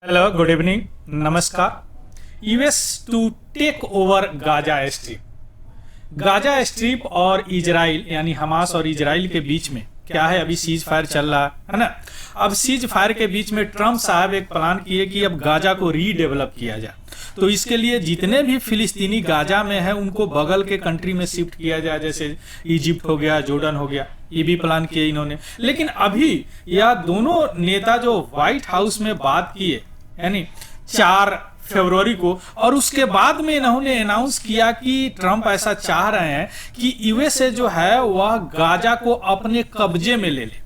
Hello, good evening, नमस्कार। US to take over Gaza strip. Gaza strip और Israel यानी Hamas और Israel के बीच में क्या है, अभी सीज फायर चल रहा है ना। अब सीज फायर के बीच में ट्रम्प साहब एक प्लान किए कि अब गाजा को रीडेवलप किया जाए। तो इसके लिए जितने भी फिलिस्तीनी गाजा में हैं उनको बगल के कंट्री में शिफ्ट किया जाए, जैसे इजिप्ट हो गया, जॉर्डन हो गया। ये भी प्लान किए इन्होंने। लेकिन अभी यह दोनों नेता जो व्हाइट हाउस में बात किए यानी 4 फरवरी को, और उसके बाद में इन्होंने अनाउंस किया कि ट्रम्प ऐसा चाह रहे हैं कि यूएसए जो है वह गाजा को अपने कब्जे में ले ले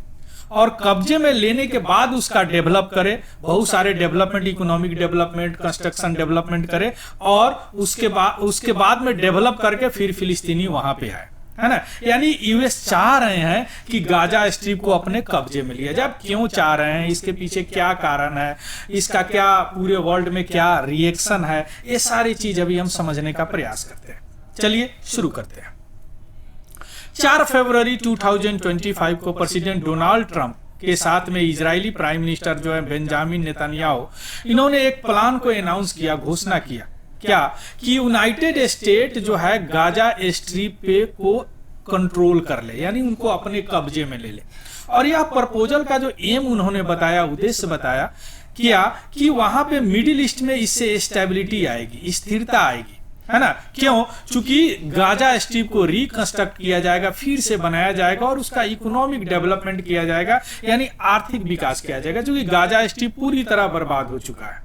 और कब्जे में लेने के बाद उसका डेवलप करे, बहुत सारे development, economic development, construction development करे और उसके बाद में डेवलप करके फिर फिलिस्तीनी वहां पे आए, है ना। यानी यूएस चाह रहे हैं कि गाजा स्ट्रिप को अपने कब्जे में लिया जाए। अब क्यों चाह रहे हैं, इसके पीछे क्या कारण है, इसका क्या पूरे वर्ल्ड में क्या रिएक्शन है, ये सारी चीज अभी हम समझने का प्रयास करते हैं। चलिए शुरू करते हैं। 4 फरवरी 2025 को प्रेसिडेंट डोनाल्ड ट्रंप के साथ में इजरायली प्राइम मिनिस्टर जो है बेंजामिन नेतन्याहू, इन्होंने एक प्लान को अनाउंस किया, घोषणा किया क्या कि यूनाइटेड स्टेट जो है गाजा स्ट्रिप पे को कंट्रोल कर ले, यानी उनको अपने कब्जे में ले ले। और यह प्रपोजल का जो एम उन्होंने बताया, उद्देश्य बताया किया कि वहां पे मिडिल ईस्ट में इससे स्टेबिलिटी आएगी, स्थिरता आएगी, है ना। क्यों? चूंकि गाजा स्ट्रिप को रिकंस्ट्रक्ट किया जाएगा, फिर से बनाया जाएगा और उसका इकोनॉमिक डेवलपमेंट किया जाएगा, यानी आर्थिक विकास किया जाएगा, क्योंकि गाजा स्ट्रिप पूरी तरह बर्बाद हो चुका है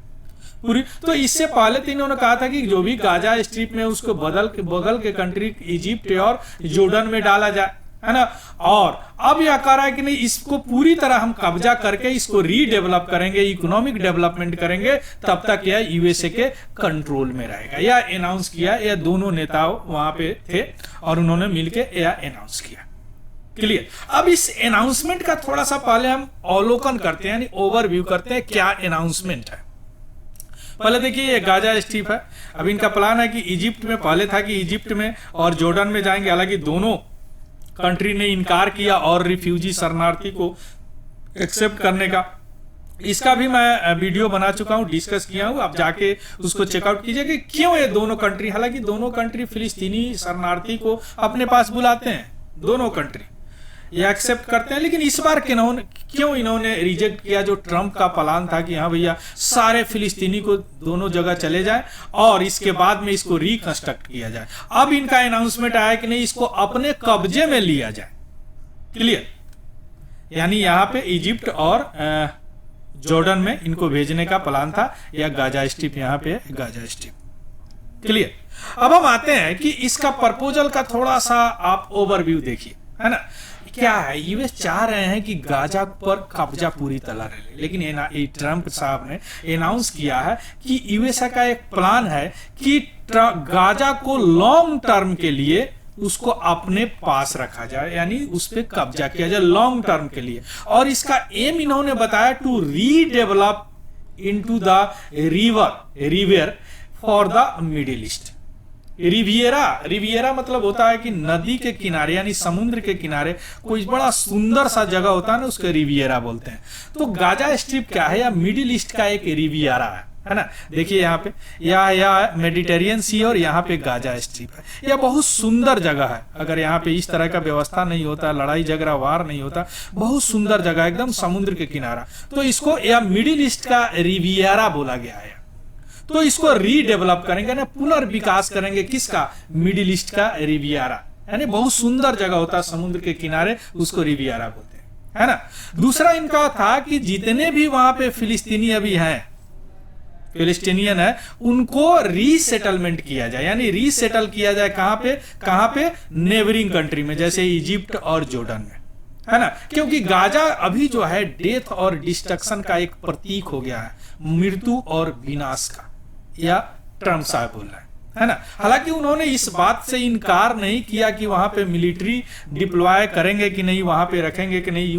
पूरी। तो इससे पहले तो इन्होंने कहा था कि जो भी गाजा स्ट्रिप में उसको बगल के कंट्री इजिप्ट और जॉर्डन में डाला जाए, है ना। और अब यह कह रहा है कि नहीं, इसको पूरी तरह हम कब्जा करके इसको रीडेवलप करेंगे, इकोनॉमिक डेवलपमेंट करेंगे, तब तक यह यूएसए के कंट्रोल में रहेगा। यह अनाउंस किया, यह दोनों नेता वहां पे थे और उन्होंने मिलकर यह अनाउंस किया। क्लियर। अब इस अनाउंसमेंट का थोड़ा सा पहले हम अवलोकन करते हैं, यानी ओवरव्यू करते हैं क्या अनाउंसमेंट है। पहले देखिए, ये गाजा स्ट्रिप है। अब इनका प्लान है कि इजिप्ट में, पहले था कि इजिप्ट में और जॉर्डन में जाएंगे, हालांकि दोनों कंट्री ने इनकार किया और रिफ्यूजी शरणार्थी को एक्सेप्ट करने का। इसका भी मैं वीडियो बना चुका हूं, डिस्कस किया हूं, आप जाके उसको चेकआउट कीजिए कि क्यों ये दोनों कंट्री, हालांकि दोनों कंट्री फिलिस्तीनी शरणार्थी को अपने पास बुलाते हैं, दोनों कंट्री ये एक्सेप्ट करते हैं। लेकिन इस बार क्यों इन्होंने रिजेक्ट किया जो ट्रम्प का प्लान था कि हाँ भैया सारे फिलिस्तीनी को दोनों जगह चले जाए और इसके बाद में इसको रिकंस्ट्रक्ट किया जाए। अब इनका अनाउंसमेंट आया कि नहीं, इसको अपने कब्जे में लिया जाए। क्लियर। यानी यहाँ पे इजिप्ट और जॉर्डन में इनको भेजने का प्लान था, या गाजा स्ट्रिप, यहाँ पे गाजा स्ट्रिप। क्लियर। अब हम आते हैं कि इसका प्रपोजल का थोड़ा सा आप ओवरव्यू देखिए, है ना। क्या है, यूएस चाह रहे हैं कि गाजा पर कब्जा पूरी तरह रहे, लेकिन ट्रम्प साहब ने अनाउंस किया है कि यूएसए का एक प्लान है कि गाजा को लॉन्ग टर्म के लिए उसको अपने पास रखा जाए, यानी उस पर कब्जा किया जाए लॉन्ग टर्म के लिए। और इसका एम इन्होंने बताया to redevelop into the river for the middle east. Riviera मतलब होता है कि नदी के किनारे, यानी समुद्र के किनारे कोई बड़ा सुंदर सा जगह होता है ना, उसको रिवियरा बोलते हैं। तो गाजा स्ट्रिप क्या है, या मिडिल ईस्ट का एक रिवियरा है ना। देखिए यहाँ पे यह मेडिटेरियन सी और यहाँ पे गाजा स्ट्रिप है। यह बहुत सुंदर जगह है। अगर यहाँ पे इस तरह का व्यवस्था नहीं होता, लड़ाई झगड़ा वार नहीं होता, बहुत सुंदर जगह, एकदम समुद्र के किनारा, तो इसको यह मिडिल ईस्ट का रिवियरा बोला गया है। तो इसको रीडेवलप करेंगे ना, पुनर्विकास करेंगे, किसका, मिडिल ईस्ट का रिवियरा, यानी बहुत सुंदर जगह होता है समुद्र के किनारे, उसको रिवियरा बोलते हैं, है ना। दूसरा इनका था कि जितने भी वहां पे फिलिस्तीनी अभी हैं, फिलिस्तीनियन है, उनको रीसेटलमेंट किया जाए, यानी रीसेटल किया जाए कहां पे नेबरिंग कंट्री में, जैसे इजिप्ट और जॉर्डन में, है ना। क्योंकि गाजा अभी जो है डेथ और डिस्ट्रक्शन का एक प्रतीक हो गया है, मृत्यु और विनाश का, या ट्रम्प साहब बोल रहे हैं, है ना। हालांकि उन्होंने इस बात से इनकार नहीं किया कि वहां पे मिलिट्री डिप्लॉय करेंगे कि नहीं, वहां पे रखेंगे कि नहीं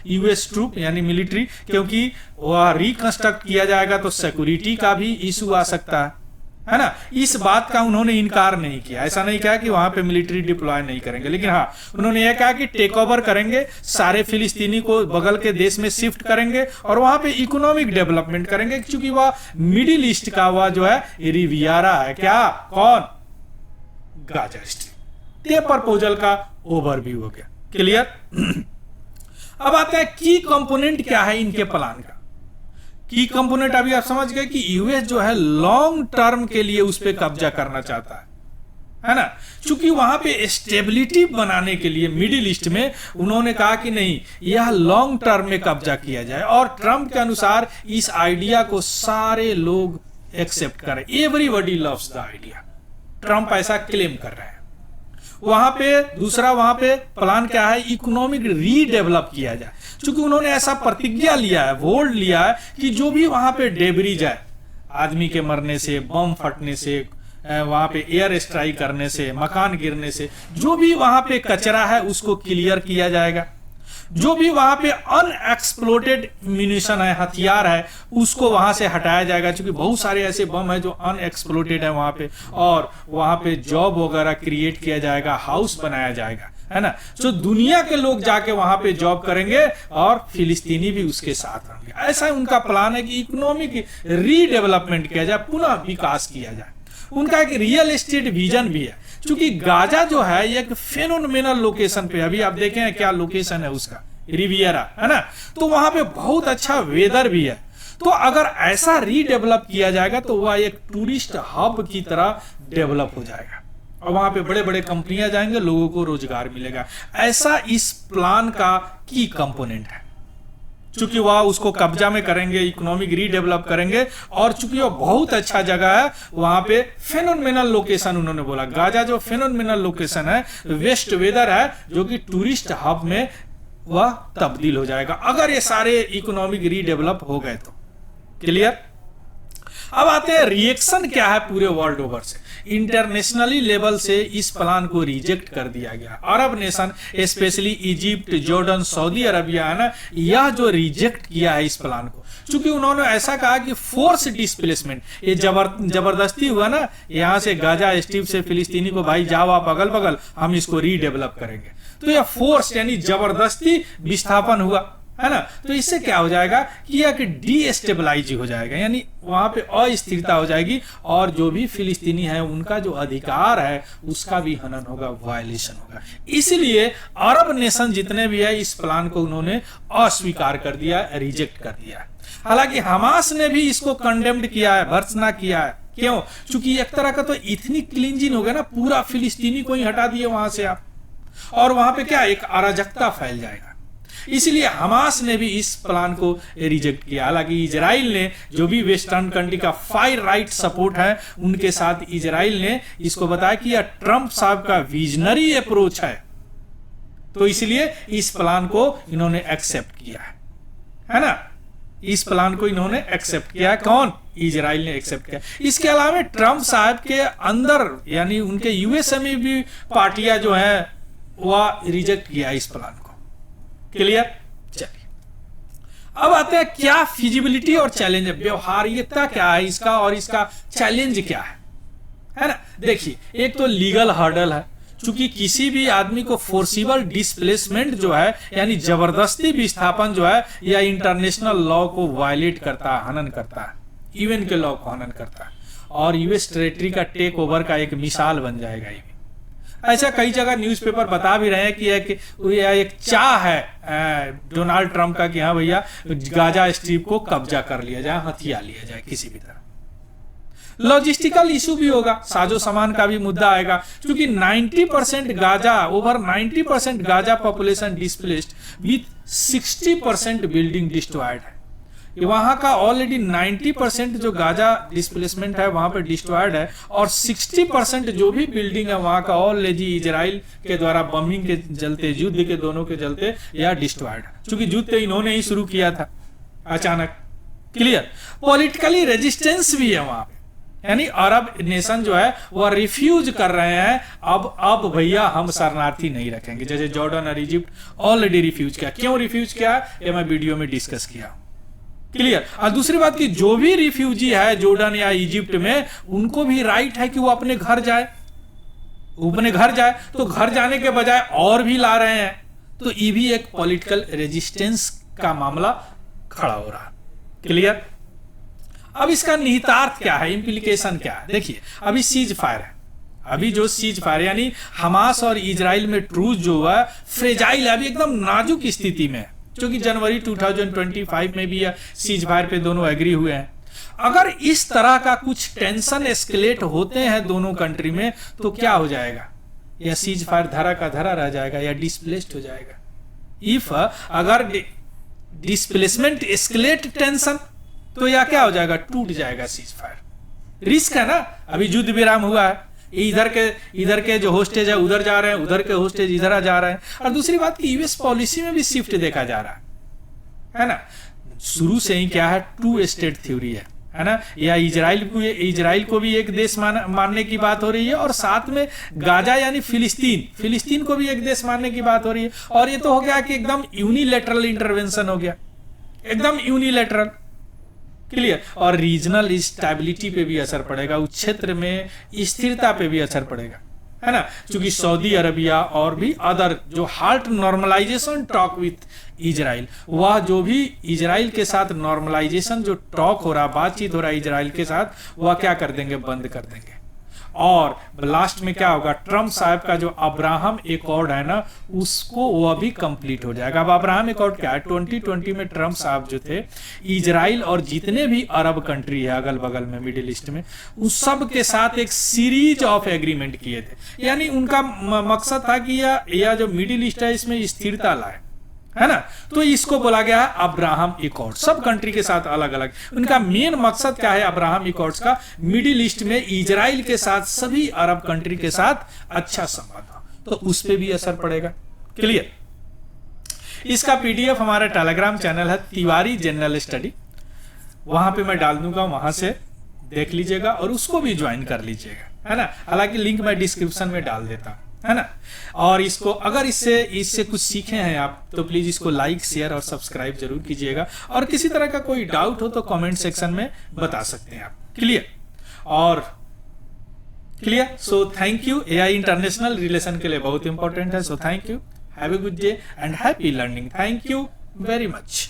यूएस ट्रूप यानी मिलिट्री, क्योंकि वह रिकंस्ट्रक्ट किया जाएगा तो सिक्योरिटी का भी इशू आ सकता है ना। इस बात का उन्होंने इनकार नहीं किया, ऐसा नहीं कहा कि वहां पे मिलिट्री डिप्लॉय नहीं करेंगे, लेकिन हाँ उन्होंने यह कहा कि टेक ओवर करेंगे, सारे फिलिस्तीनी को बगल के देश में शिफ्ट करेंगे और वहां पे इकोनॉमिक डेवलपमेंट करेंगे, क्योंकि वह मिडिल ईस्ट का वह जो है रिवियारा है, क्या, कौन, गाजा स्ट्रिप। ये प्रपोजल का ओवरव्यू हो गया, क्लियर। अब आते हैं की कंपोनेंट क्या है इनके प्लान का। की कंपोनेंट अभी आप समझ गए कि यूएस जो है लॉन्ग टर्म के लिए उस पर कब्जा करना चाहता है ना, क्योंकि वहां पे स्टेबिलिटी बनाने के लिए मिडिल ईस्ट में उन्होंने कहा कि नहीं, यह लॉन्ग टर्म में कब्जा किया जाए, और ट्रंप के अनुसार इस आइडिया को सारे लोग एक्सेप्ट करें, everybody loves the idea, Trump ऐसा क्लेम कर रहे हैं। वहां पे दूसरा वहां पे प्लान क्या है, इकोनॉमिक रीडेवलप किया जाए, क्योंकि उन्होंने ऐसा प्रतिज्ञा लिया है, वोल्ड लिया है कि जो भी वहां पे डेब्रीज है, आदमी के मरने से, बम फटने से, वहां पे एयर स्ट्राइक करने से, मकान गिरने से, जो भी वहां पे कचरा है उसको क्लियर किया जाएगा, जो भी वहां पे अनएक्सप्लोडेड म्यूनिशन है, हथियार है, उसको वहां से हटाया जाएगा, क्योंकि बहुत सारे ऐसे बम है जो अनएक्सप्लोडेड है वहां पे, और वहां पे जॉब वगैरह क्रिएट किया जाएगा, हाउस बनाया जाएगा, है ना। तो दुनिया के लोग जाके वहां पे जॉब करेंगे और फिलिस्तीनी भी उसके साथ रहेंगे। ऐसा उनका प्लान है कि इकोनॉमिक रीडेवलपमेंट किया जाए, पुनः विकास किया जाए। उनका एक रियल एस्टेट विजन भी है, क्योंकि गाजा जो है एक फेनोमेनल लोकेशन पे, अभी आप देखें क्या लोकेशन है उसका, रिवियरा, है ना, तो वहां पे बहुत अच्छा वेदर भी है। तो अगर ऐसा रीडेवलप किया जाएगा तो वह एक टूरिस्ट हब की तरह डेवलप हो जाएगा, और वहां पे बड़े बड़े कंपनियां जाएंगे, लोगों को रोजगार मिलेगा। ऐसा इस प्लान का की कंपोनेंट है, चूंकि वह उसको कब्जा में करेंगे, इकोनॉमिक रीडेवलप करेंगे, और चूंकि वह बहुत अच्छा जगह है, वहां पे फेनोमेनल लोकेशन उन्होंने बोला, गाजा जो फेनोमेनल लोकेशन है, वेस्ट वेदर है, जो कि टूरिस्ट हब में वह तब्दील हो जाएगा अगर ये सारे इकोनॉमिक रीडेवलप हो गए तो, क्लियर। अब आते हैं रिएक्शन क्या है पूरे वर्ल्ड ओवर से। इंटरनेशनली लेवल से इस प्लान को रिजेक्ट कर दिया गया। Arab nation specially Egypt, Jordan, Saudi Arabia है ना, यह जो रिजेक्ट किया है इस प्लान को, क्योंकि उन्होंने ऐसा कहा कि फोर्स डिस्प्लेसमेंट, ये जबरदस्ती हुआ ना, यहां से गाजा स्ट्रिप से फिलिस्तीनी को भाई जाओ आप अगल बगल, हम इसको रीडेवलप करेंगे, तो यह फोर्स यानी जबरदस्ती विस्थापन हुआ, है ना। तो इससे क्या हो जाएगा कि यह डीस्टेबलाइज हो जाएगा, यानी वहां पे अस्थिरता हो जाएगी, और जो भी फिलिस्तीनी है उनका जो अधिकार है उसका भी हनन होगा, वायलेशन होगा। इसलिए अरब नेशन जितने भी है इस प्लान को उन्होंने अस्वीकार कर दिया, रिजेक्ट कर दिया। हालांकि हमास ने भी इसको कंडेम्ड किया है, भर्त्सना किया है। क्यों? क्योंकि एक तरह का तो इथनिक क्लींजिंग हो गया ना, पूरा फिलिस्तीनी को ही हटा दिए वहां से आप, और वहां पे क्या एक अराजकता फैल जाएगा। इसलिए हमास ने भी इस प्लान को रिजेक्ट किया। हालांकि इजराइल ने, जो भी वेस्टर्न कंट्री का फायर राइट सपोर्ट है, उनके साथ इजराइल ने इसको बताया कि यह ट्रंप साहब का विजनरी अप्रोच है, तो इसलिए इस प्लान को इन्होंने एक्सेप्ट किया है ना। इस प्लान को इन्होंने एक्सेप्ट किया। कौन? इजराइल ने एक्सेप्ट किया। इसके अलावा ट्रंप साहब के अंदर यानी उनके यूएसए में भी पार्टियां जो है वह रिजेक्ट किया इस प्लान को, क्लियर। चलिए अब आते हैं क्या फिजिबिलिटी और चैलेंज, व्यवहार्यता क्या है इसका और इसका चैलेंज क्या है ना। देखिए, एक तो लीगल हर्डल है, चूंकि किसी भी आदमी को फोर्सिबल डिस्प्लेसमेंट जो है यानी जबरदस्ती विस्थापन जो है, या इंटरनेशनल लॉ को वायलेट करता है, हनन करता है, यूएन के लॉ को हनन करता है, और यूएस टेरिटरी का टेक ओवर का एक मिसाल बन जाएगा ये भी। ऐसा कई जगह न्यूज़पेपर बता भी रहे हैं कि एक चाह है डोनाल्ड ट्रंप का कि हाँ भैया गाजा स्ट्रिप को कब्जा कर लिया जाए, हथिया लिया जाए किसी भी तरह। लॉजिस्टिकल इशू भी होगा, साजो सामान का भी मुद्दा आएगा, क्योंकि 90% Gaza, over 90% Gaza population displaced with 60% building destroyed है। वहां का ऑलरेडी 90% जो गाजा डिस्प्लेसमेंट है वहां पे डिस्ट्रॉयड है, और 60% जो भी बिल्डिंग है वहां का ऑलरेडी इजराइल के द्वारा बमिंग के चलते, युद्ध के दोनों के चलते यह डिस्ट्रॉयड है, क्योंकि युद्ध तो इन्होंने ही शुरू किया था अचानक, क्लियर। पॉलिटिकली रेजिस्टेंस भी है वहां पे, यानी अरब नेशन जो है वह रिफ्यूज कर रहे हैं, अब भैया हम शरणार्थी नहीं रखेंगे, जैसे जॉर्डन और इजिप्ट ऑलरेडी रिफ्यूज किया। क्यों रिफ्यूज किया ये मैं वीडियो में डिस्कस किया, क्लियर। और दूसरी बात कि जो भी रिफ्यूजी है जॉर्डन या इजिप्ट में, उनको भी राइट है कि वो अपने घर जाए, तो घर जाने के बजाय और भी ला रहे हैं, तो ये भी एक पॉलिटिकल रेजिस्टेंस का मामला खड़ा हो रहा है। क्लियर। अब इसका निहितार्थ क्या है, इंप्लीकेशन क्या है? देखिए, अभी सीज फायर है, अभी जो सीज फायर यानी हमास और इजराइल में ट्रूज जो हुआ फ्रेजाइल है, अभी एकदम नाजुक स्थिति में है, क्योंकि जनवरी 2025 में भी सीज फायर पे दोनों एग्री हुए हैं। अगर इस तरह का कुछ टेंशन एस्केलेट होते हैं दोनों कंट्री में, तो क्या हो जाएगा? या सीज फायर धरा का धरा रह जाएगा या डिस्प्लेस्ड हो जाएगा। इफ अगर डिस्प्लेसमेंट एस्केलेट टेंशन, तो या क्या हो जाएगा? टूट जाएगा सीज फायर। रिस्क है ना, अभी युद्ध विराम हुआ है, इधर के जो होस्टेज है उधर जा रहे हैं, उधर के होस्टेज इधर जा रहे हैं। और दूसरी बात कि यूएस पॉलिसी में भी शिफ्ट देखा जा रहा है ना। शुरू से ही क्या है, 2 स्टेट थ्योरी है ना। या इजराइल को भी एक देश मानने की बात हो रही है, और साथ में गाजा यानी फिलिस्तीन को भी एक देश मानने की बात हो रही है। और ये तो हो गया कि एकदम यूनिलैटरल इंटरवेंशन हो गया, एकदम यूनिलैटरल। क्लियर। और रीजनल स्टेबिलिटी पे भी असर पड़ेगा, उस क्षेत्र में स्थिरता पे भी असर पड़ेगा, है ना। क्योंकि सऊदी अरबिया और भी अदर जो heart normalization talk with Israel, वह जो भी इजराइल के साथ नॉर्मलाइजेशन जो टॉक हो रहा, बातचीत हो रहा है इजराइल के साथ, वह क्या कर देंगे? बंद कर देंगे। और लास्ट में क्या होगा? ट्रम्प साहब का जो अब्राहम एकॉर्ड है ना, उसको वह भी कंप्लीट हो जाएगा। अब अब्राहम एकॉर्ड क्या है? 2020 में ट्रम्प साहब जो थे, इजराइल और जितने भी अरब कंट्री है अगल बगल में मिडिल ईस्ट में, उस सब के साथ एक सीरीज ऑफ एग्रीमेंट किए थे। यानी उनका मकसद था कि यह जो मिडिल ईस्ट है इसमें स्थिरता लाए, है ना। तो इसको बोला गया है अब्राहम एकॉर्ड, सब कंट्री के साथ अलग अलग। उनका मेन मकसद क्या है अब्राहम एकॉर्ड्स का? मिडिल ईस्ट में इजराइल के साथ सभी अरब कंट्री के साथ अच्छा संबंध हो, तो उस पर भी असर पड़ेगा। क्लियर। इसका पीडीएफ हमारा टेलीग्राम चैनल है तिवारी जनरल स्टडी, वहां पे मैं डाल दूंगा, वहां से देख लीजिएगा और उसको भी ज्वाइन कर लीजिएगा, है ना। हालांकि लिंक मैं डिस्क्रिप्शन में डाल देता हूं, है ना। और इसको अगर इससे कुछ सीखे हैं आप, तो प्लीज इसको लाइक, शेयर और सब्सक्राइब जरूर कीजिएगा। और किसी तरह का कोई डाउट हो तो कमेंट सेक्शन में बता सकते हैं आप। क्लियर। और clear. So thank you. AI international relation के लिए बहुत इंपॉर्टेंट है। So thank you, have a good day and happy learning. Thank you very much.